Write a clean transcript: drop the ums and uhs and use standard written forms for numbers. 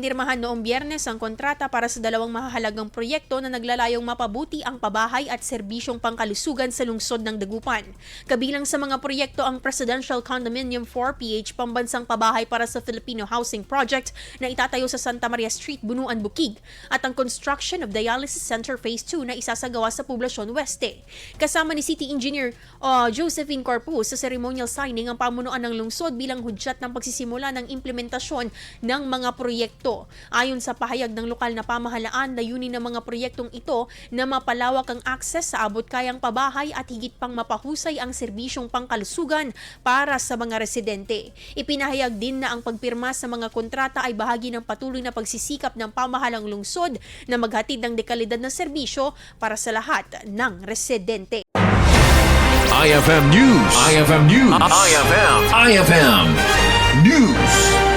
Nirmahan noong Biyernes ang kontrata para sa dalawang mahahalagang proyekto na naglalayong mapabuti ang pabahay at serbisyong pangkalusugan sa lungsod ng Dagupan. Kabilang sa mga proyekto ang Presidential Condominium 4PH pambansang pabahay para sa Filipino Housing Project na itatayo sa Santa Maria Street, Bunuan, Bukid at ang construction of Dialysis Center Phase 2 na isasagawa sa Poblacion Oeste. Kasama ni City Engineer Josephine Corpus sa ceremonial signing ang pamunuan ng lungsod bilang hudyat ng pagsisimula ng implementasyon ng mga proyekto. Ayon sa pahayag ng lokal na pamahalaan, layunin ng mga proyektong ito na mapalawak ang akses sa abot-kayang pabahay at higit pang mapahusay ang serbisyong pangkalusugan para sa mga residente. Ipinahayag din na ang pagpirma sa mga kontrata ay bahagi ng patuloy na pagsisikap ng pamahalang lungsod na maghatid ng dekalidad na serbisyo para sa lahat ng residente. IFM News. IFM News. IFM News.